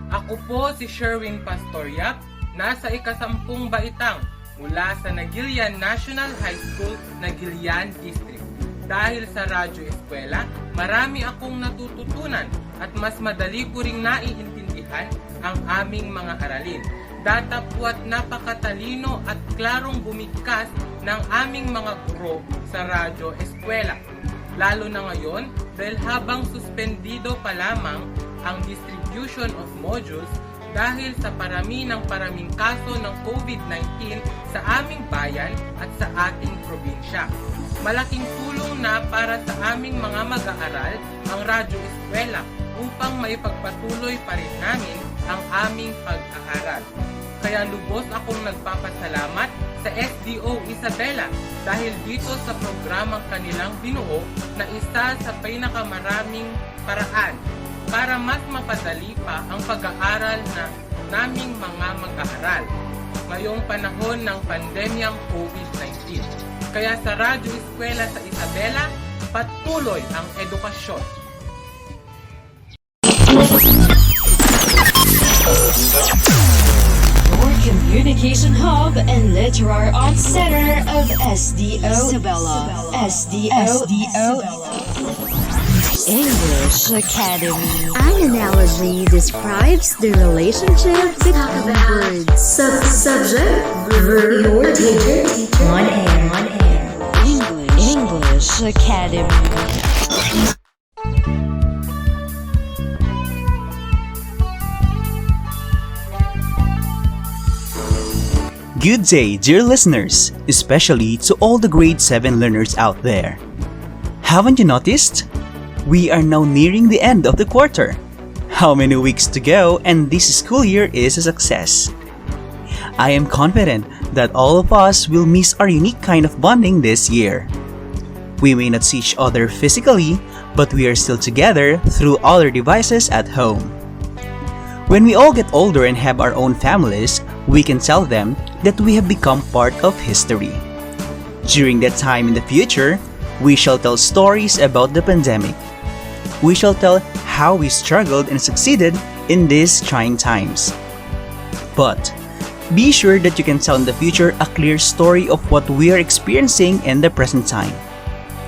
Ako po si Sherwin Pastoriak, nasa ikasampung baitang mula sa Nagilian National High School, Nagilian District. Dahil sa Radyo Eskwela, marami akong natututunan at mas madali ko ring naiintindihan ang aming mga aralin. Datapwat napakatalino at klarong bumigkas ng aming mga guro sa Radyo Eskwela. Lalo na ngayon dahil habang suspendido pa lamang ang distribution of modules dahil sa paraming kaso ng COVID-19 sa aming bayan at sa ating probinsya. Malaking tulong na para sa aming mga mag-aaral ang Radyo Eskwela upang maipagpatuloy pa rin namin ang aming pag-aaral. Kaya lubos akong nagpapasalamat sa SDO Isabela dahil dito sa programang kanilang binuo na isa sa pinakamaraming paraan para mas mapadali pa ang pag-aaral na naming mga mag-aaral ngayong panahon ng pandemyang COVID-19. Kaya sa Radyo Eskwela sa Isabela, patuloy ang edukasyon. Your communication hub and literary arts center of SDO Isabela. SDO English Academy. An analogy describes the relationship between words. Subject, verb, your teacher. On air. English Academy. Good day, dear listeners, especially to all the grade 7 learners out there. Haven't you noticed? We are now nearing the end of the quarter. How many weeks to go and this school year is a success? I am confident that all of us will miss our unique kind of bonding this year. We may not see each other physically, but we are still together through all our devices at home. When we all get older and have our own families, we can tell them that we have become part of history. During that time in the future, we shall tell stories about the pandemic. We shall tell how we struggled and succeeded in these trying times. But be sure that you can tell in the future a clear story of what we are experiencing in the present time.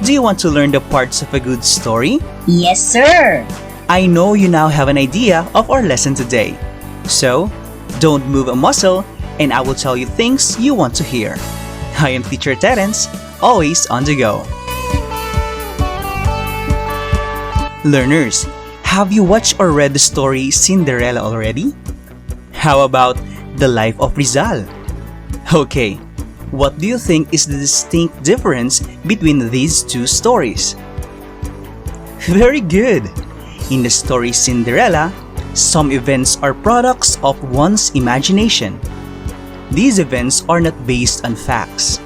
Do you want to learn the parts of a good story? Yes, sir! I know you now have an idea of our lesson today. So, don't move a muscle and I will tell you things you want to hear. I am Teacher Terence, always on the go. Learners, have you watched or read the story Cinderella already? How about The Life of Rizal? Okay, what do you think is the distinct difference between these two stories? Very good! In the story Cinderella, some events are products of one's imagination. These events are not based on facts.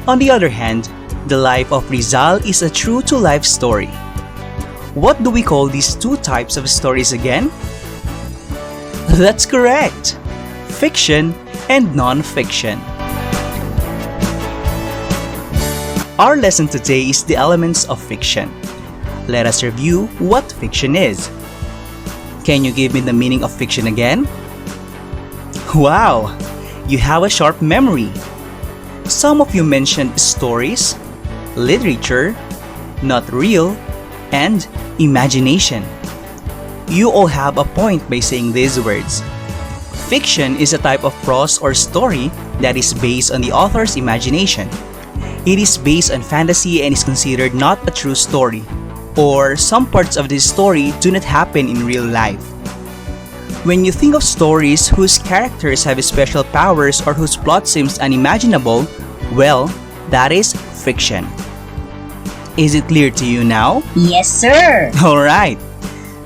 On the other hand, The Life of Rizal is a true-to-life story. What do we call these two types of stories again? That's correct! Fiction and non-fiction. Our lesson today is the elements of fiction. Let us review what fiction is. Can you give me the meaning of fiction again? Wow! You have a sharp memory. Some of you mentioned stories, literature, not real, and imagination. You all have a point by saying these words. Fiction is a type of prose or story that is based on the author's imagination. It is based on fantasy and is considered not a true story, or some parts of this story do not happen in real life. When you think of stories whose characters have special powers or whose plot seems unimaginable, well, that is fiction. Is it clear to you now? Yes, sir! Alright!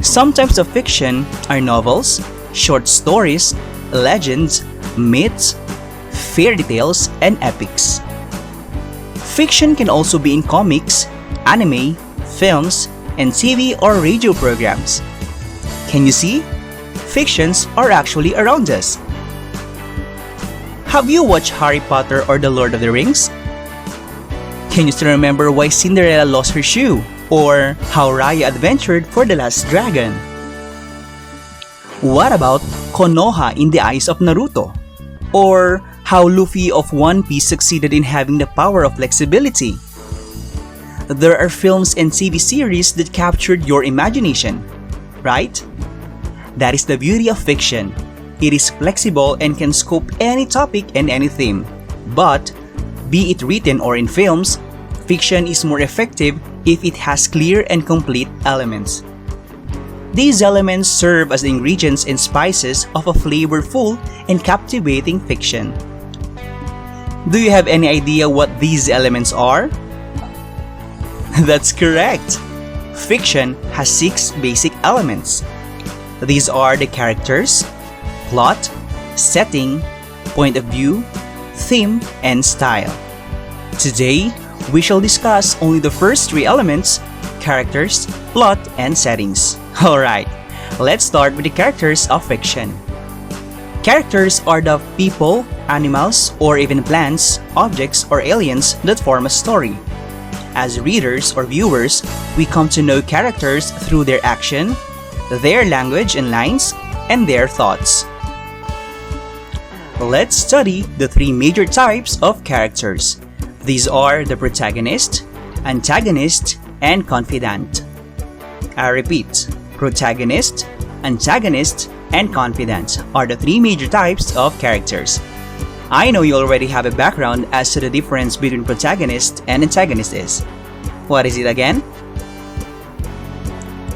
Some types of fiction are novels, short stories, legends, myths, fairy tales, and epics. Fiction can also be in comics, anime, films, and TV or radio programs. Can you see? Fictions are actually around us. Have you watched Harry Potter or The Lord of the Rings? Can you still remember why Cinderella lost her shoe? Or how Raya adventured for the last dragon? What about Konoha in the eyes of Naruto? Or how Luffy of One Piece succeeded in having the power of flexibility? There are films and TV series that captured your imagination, right? That is the beauty of fiction. It is flexible and can scope any topic and any theme. But, be it written or in films, fiction is more effective if it has clear and complete elements. These elements serve as the ingredients and spices of a flavorful and captivating fiction. Do you have any idea what these elements are? That's correct! Fiction has 6 basic elements. These are the characters, plot, setting, point of view, theme, and style. Today, we shall discuss only the first 3 elements: characters, plot, and settings. Alright, let's start with the characters of fiction. Characters are the people, animals, or even plants, objects, or aliens that form a story. As readers or viewers, we come to know characters through their action, their language and lines, and their thoughts. Let's study the 3 major types of characters. These are the protagonist, antagonist, and confidant. I repeat, protagonist, antagonist, and confidant are the 3 major types of characters. I know you already have a background as to the difference between protagonist and antagonist is. What is it again?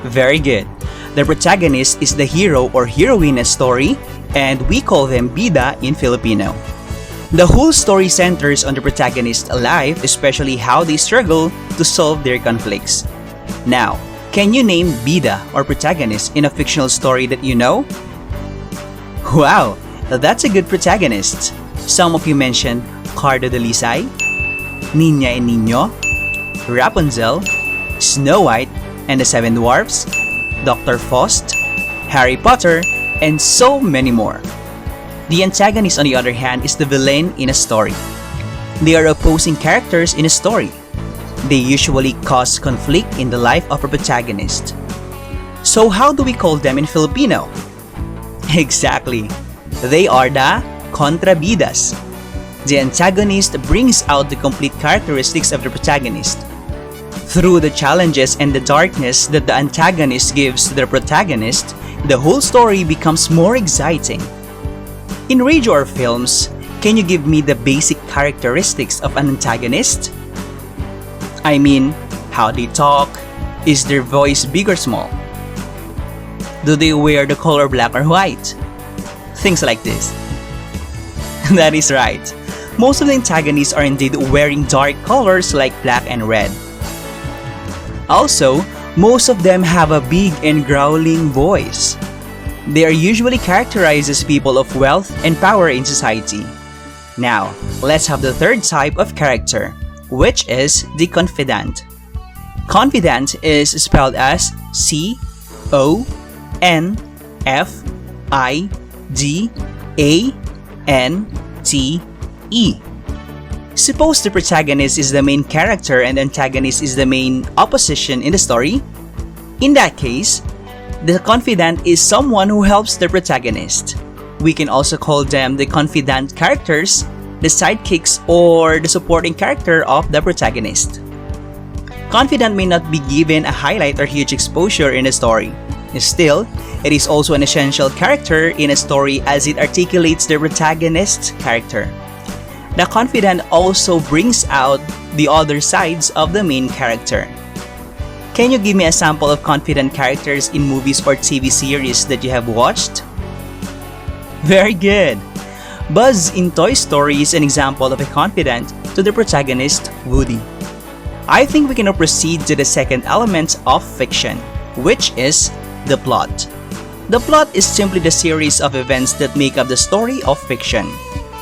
Very good. The protagonist is the hero or heroine in a story, and we call them bida in Filipino. The whole story centers on the protagonist's life, especially how they struggle to solve their conflicts. Now, can you name bida or protagonist in a fictional story that you know? Wow, that's a good protagonist. Some of you mentioned Cardo de Lisay, Niña and Niño, Rapunzel, Snow White and the Seven Dwarfs, Dr. Faust, Harry Potter, and so many more. The antagonist, on the other hand, is the villain in a story. They are opposing characters in a story. They usually cause conflict in the life of a protagonist. So how do we call them in Filipino? Exactly. They are the kontrabidas. The antagonist brings out the complete characteristics of the protagonist. Through the challenges and the darkness that the antagonist gives to the protagonist, the whole story becomes more exciting. In radio or films, can you give me the basic characteristics of an antagonist? I mean, how they talk, is their voice big or small? Do they wear the color black or white? Things like this. That is right. Most of the antagonists are indeed wearing dark colors like black and red. Also, most of them have a big and growling voice. They are usually characterized as people of wealth and power in society. Now, let's have the third type of character, which is the confidant. Confidant is spelled as C-O-N-F-I-D-A-N-T-E. Suppose the protagonist is the main character and the antagonist is the main opposition in the story. In that case, the confidant is someone who helps the protagonist. We can also call them the confidant characters, the sidekicks, or the supporting character of the protagonist. Confidant may not be given a highlight or huge exposure in a story. Still, it is also an essential character in a story as it articulates the protagonist's character. The confidant also brings out the other sides of the main character. Can you give me a sample of confident characters in movies or TV series that you have watched? Very good! Buzz in Toy Story is an example of a confidant to the protagonist, Woody. I think we can now proceed to the second element of fiction, which is the plot. The plot is simply the series of events that make up the story of fiction.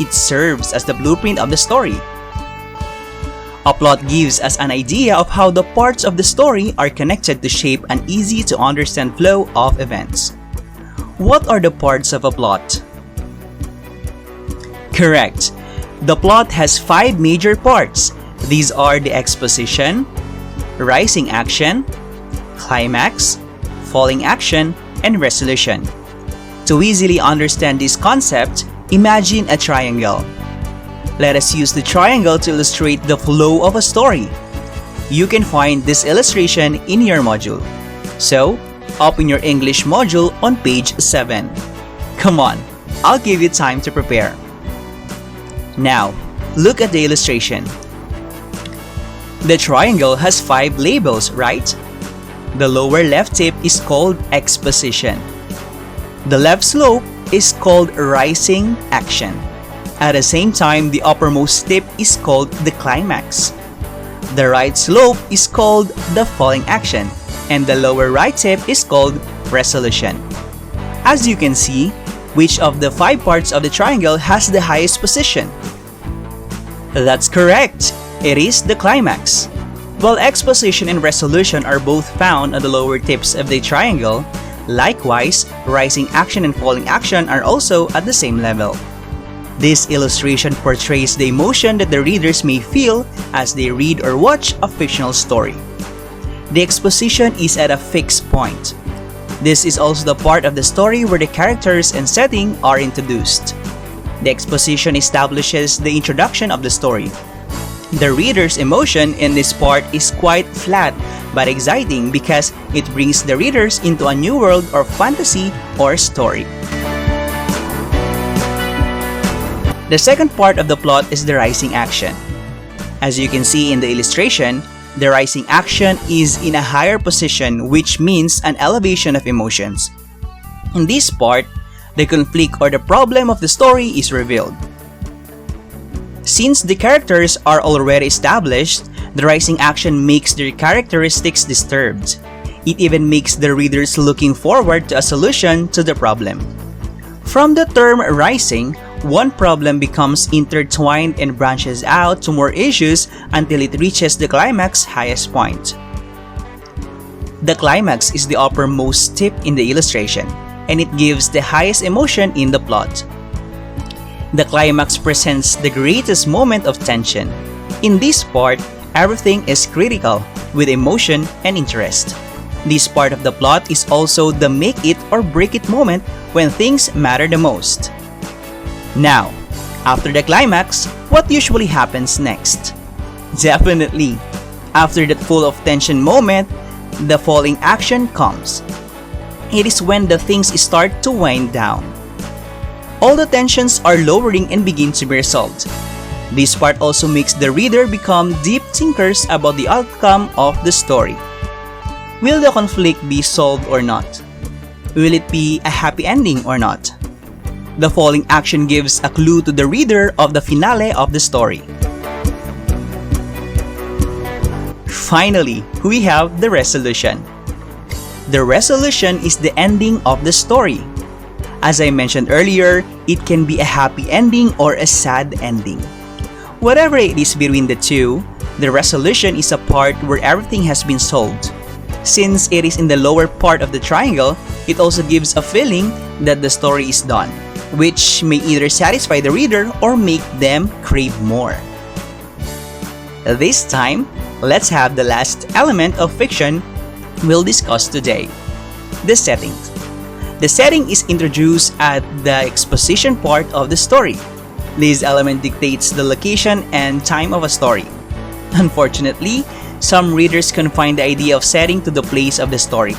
It serves as the blueprint of the story. A plot gives us an idea of how the parts of the story are connected to shape an easy-to-understand flow of events. What are the parts of a plot? Correct. The plot has 5 major parts. These are the exposition, rising action, climax, falling action, and resolution. To easily understand this concept, imagine a triangle. Let us use the triangle to illustrate the flow of a story. You can find this illustration in your module. So, open your English module on page 7. Come on, I'll give you time to prepare. Now, look at the illustration. The triangle has 5 labels, right? The lower left tip is called exposition. The left slope is called rising action. At the same time, the uppermost tip is called the climax. The right slope is called the falling action, and the lower right tip is called resolution. As you can see, which of the 5 parts of the triangle has the highest position? That's correct! It is the climax. While exposition and resolution are both found on the lower tips of the triangle, likewise, rising action and falling action are also at the same level. This illustration portrays the emotion that the readers may feel as they read or watch a fictional story. The exposition is at a fixed point. This is also the part of the story where the characters and setting are introduced. The exposition establishes the introduction of the story. The reader's emotion in this part is quite flat but exciting because it brings the readers into a new world or fantasy or story. The second part of the plot is the rising action. As you can see in the illustration, the rising action is in a higher position, which means an elevation of emotions. In this part, the conflict or the problem of the story is revealed. Since the characters are already established, the rising action makes their characteristics disturbed. It even makes the readers looking forward to a solution to the problem. From the term rising, one problem becomes intertwined and branches out to more issues until it reaches the climax highest point. The climax is the uppermost tip in the illustration, and it gives the highest emotion in the plot. The climax presents the greatest moment of tension. In this part, everything is critical, with emotion and interest. This part of the plot is also the make it or break it moment when things matter the most. Now, after the climax, what usually happens next? Definitely, after that full of tension moment, the falling action comes. It is when the things start to wind down. All the tensions are lowering and begin to be resolved. This part also makes the reader become deep thinkers about the outcome of the story. Will the conflict be solved or not? Will it be a happy ending or not? The falling action gives a clue to the reader of the finale of the story. Finally, we have the resolution. The resolution is the ending of the story. As I mentioned earlier, it can be a happy ending or a sad ending. Whatever it is between the two, the resolution is a part where everything has been solved. Since it is in the lower part of the triangle, it also gives a feeling that the story is done, which may either satisfy the reader or make them crave more. This time, let's have the last element of fiction we'll discuss today, the setting. The setting is introduced at the exposition part of the story. This element dictates the location and time of a story. Unfortunately, some readers confine the idea of setting to the place of the story.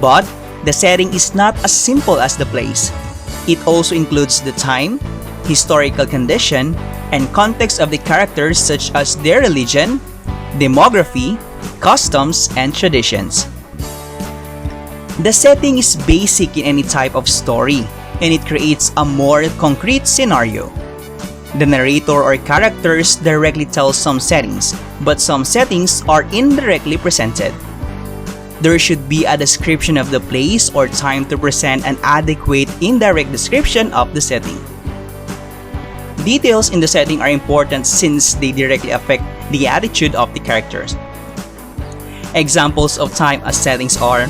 But the setting is not as simple as the place. It also includes the time, historical condition, and context of the characters such as their religion, demography, customs, and traditions. The setting is basic in any type of story, and it creates a more concrete scenario. The narrator or characters directly tell some settings, but some settings are indirectly presented. There should be a description of the place or time to present an adequate indirect description of the setting. Details in the setting are important since they directly affect the attitude of the characters. Examples of time as settings are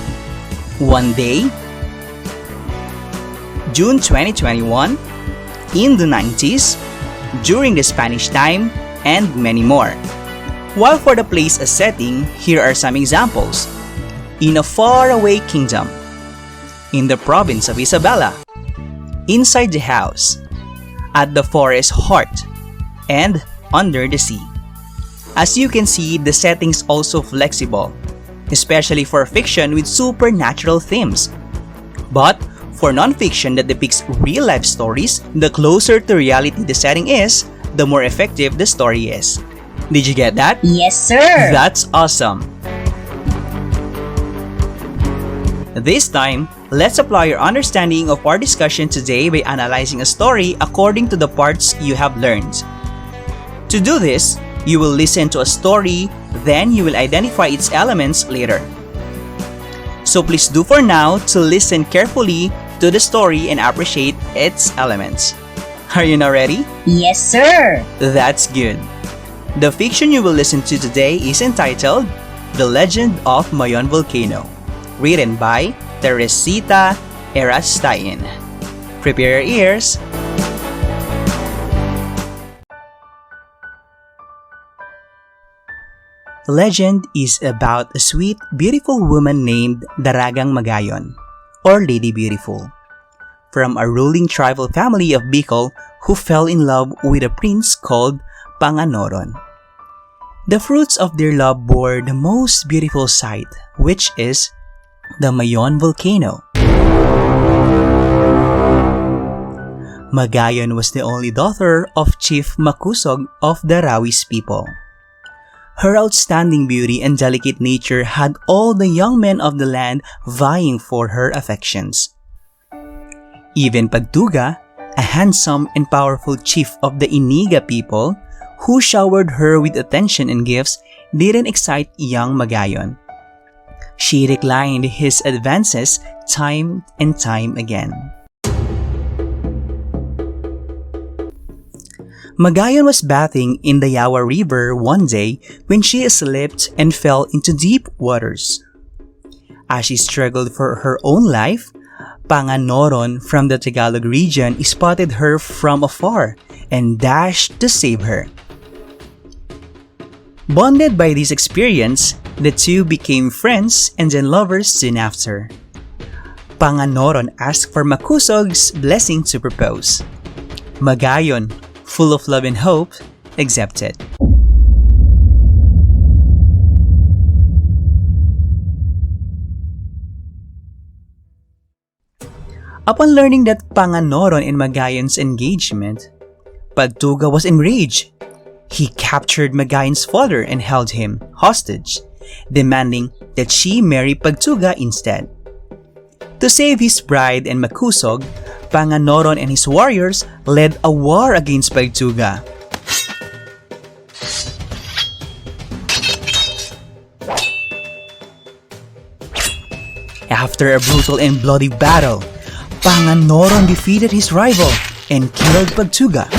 one day, June 2021, in the 90s, during the Spanish time, and many more. While for the place as setting, here are some examples. In a faraway kingdom, in the province of Isabela, inside the house, at the forest heart, and under the sea. As you can see, the setting's also flexible, especially for fiction with supernatural themes. But for non-fiction that depicts real-life stories, the closer to reality the setting is, the more effective the story is. Did you get that? Yes, sir. That's awesome! This time, let's apply your understanding of our discussion today by analyzing a story according to the parts you have learned. To do this, you will listen to a story, then you will identify its elements later. So please do for now to listen carefully to the story and appreciate its elements. Are you now ready? Yes, sir. That's good. The fiction you will listen to today is entitled The Legend of Mayon Volcano, written by Teresita Erastain. Prepare your ears. Legend is about a sweet, beautiful woman named Daragang Magayon, or Lady Beautiful, from a ruling tribal family of Bicol who fell in love with a prince called Panganoron. The fruits of their love bore the most beautiful sight, which is the Mayon Volcano. Magayon was the only daughter of Chief Makusog of the Rawis people. Her outstanding beauty and delicate nature had all the young men of the land vying for her affections. Even Pagtuga, a handsome and powerful chief of the Iniga people, who showered her with attention and gifts, didn't excite young Magayon. She declined his advances time and time again. Magayon was bathing in the Yawa River one day when she slipped and fell into deep waters. As she struggled for her own life, Panganoron from the Tagalog region spotted her from afar and dashed to save her. Bonded by this experience, the two became friends and then lovers soon after. Panganoron asked for Makusog's blessing to propose. Magayon, full of love and hope, accepted. Upon learning that Panganoron and Magayon's engagement, Pagtuga was enraged. He captured Magayon's father and held him hostage, demanding that she marry Pagtuga instead. To save his bride and Makusog, Panganoron and his warriors led a war against Pagtuga. After a brutal and bloody battle, Panganoron defeated his rival and killed Pagtuga.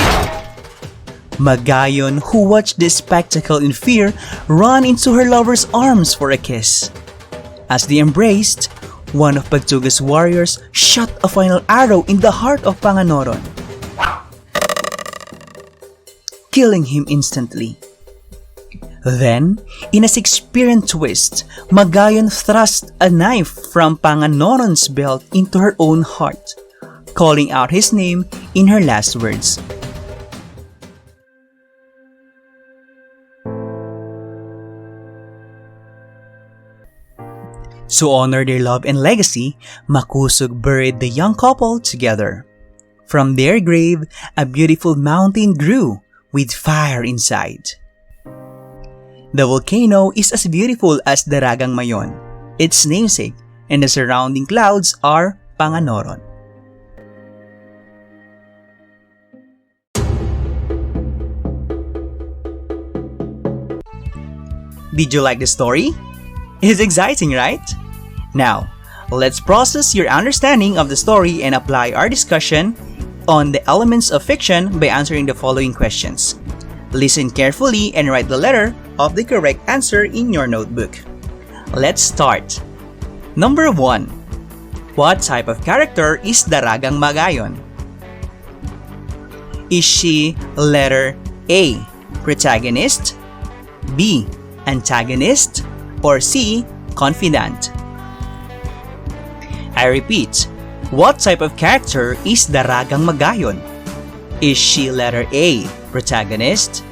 Magayon, who watched this spectacle in fear, ran into her lover's arms for a kiss. As they embraced, one of Pagtuga's warriors shot a final arrow in the heart of Panganoron, killing him instantly. Then, in a Shakespearean twist, Magayon thrust a knife from Panganoron's belt into her own heart, calling out his name in her last words. To honor their love and legacy, Makusog buried the young couple together. From their grave, a beautiful mountain grew with fire inside. The volcano is as beautiful as Daragang Mayon, its namesake, and the surrounding clouds are Panganoron. Did you like the story? It's exciting, right? Now, let's process your understanding of the story and apply our discussion on the elements of fiction by answering the following questions. Listen carefully and write the letter of the correct answer in your notebook. Let's start. Number 1. What type of character is Daragang Magayon? Is she letter A, protagonist, B. Antagonist, or C. Confidant? I repeat, what type of character is Daragang Magayon? Is she letter A. Protagonist,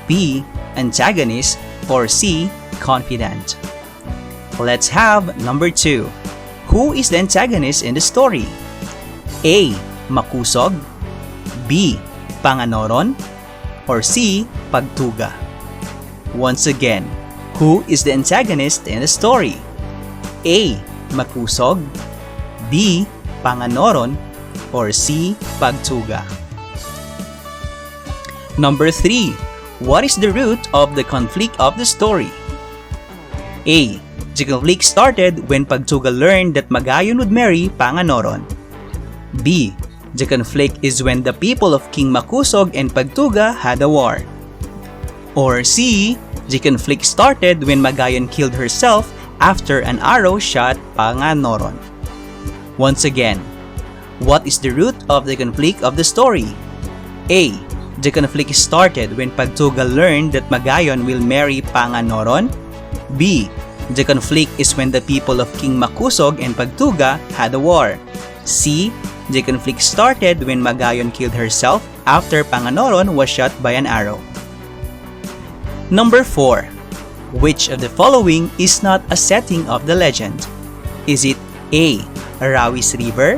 B. Antagonist, or C. Confidant? Let's have number 2. Who is the antagonist in the story? A. Makusog, B. Panganoron, or C. Pagtuga? Once again, who is the antagonist in the story? A. Makusog, B. Panganoron, or C. Pagtuga? Number 3. What is the root of the conflict of the story? A. The conflict started when Pagtuga learned that Magayon would marry Panganoron. B. The conflict is when the people of King Makusog and Pagtuga had a war. Or C. The conflict started when Magayon killed herself after an arrow shot Panganoron. Once again, what is the root of the conflict of the story? A. The conflict started when Pagtuga learned that Magayon will marry Panganoron. B. The conflict is when the people of King Makusog and Pagtuga had a war. C. The conflict started when Magayon killed herself after Panganoron was shot by an arrow. Number 4. Which of the following is not a setting of the legend? Is it A. Rawis River,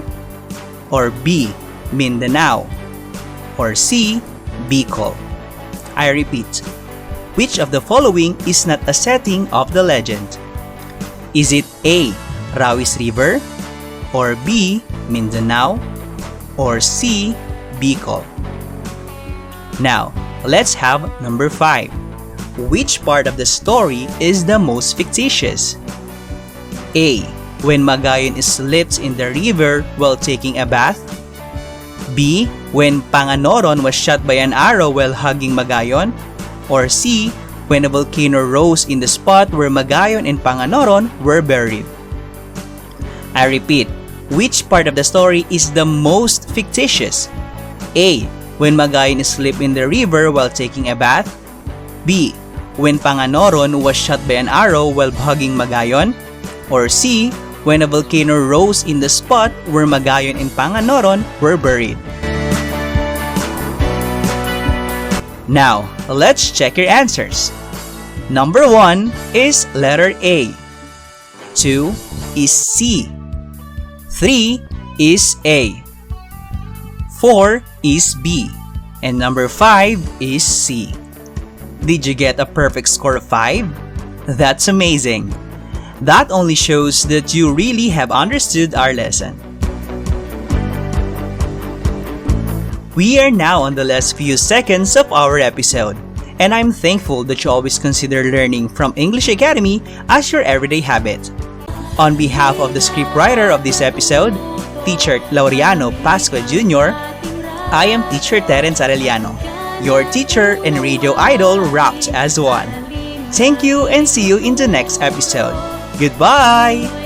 or B. Mindanao, or C. Bicol? I repeat, which of the following is not a setting of the legend? Is it A. Rawis River, or B. Mindanao, or C. Bicol? Now, let's have number 5. Which part of the story is the most fictitious? A. When Magayon slips in the river while taking a bath. B. When Panganoron was shot by an arrow while hugging Magayon. Or C. When a volcano rose in the spot where Magayon and Panganoron were buried. I repeat, which part of the story is the most fictitious? A. When Magayon slipped in the river while taking a bath. B. When Panganoron was shot by an arrow while hugging Magayon. Or C. When a volcano rose in the spot where Magayon and Panganoron were buried. Now, let's check your answers. Number 1 is letter A. 2 is C. 3 is A. 4 is B. And number 5 is C. Did you get a perfect score of 5? That's amazing. That only shows that you really have understood our lesson. We are now on the last few seconds of our episode, and I'm thankful that you always consider learning from English Academy as your everyday habit. On behalf of the scriptwriter of this episode, Teacher Laureano Pascua Jr., I am Teacher Terence Arellano, your teacher and radio idol wrapped as one. Thank you and see you in the next episode. Goodbye!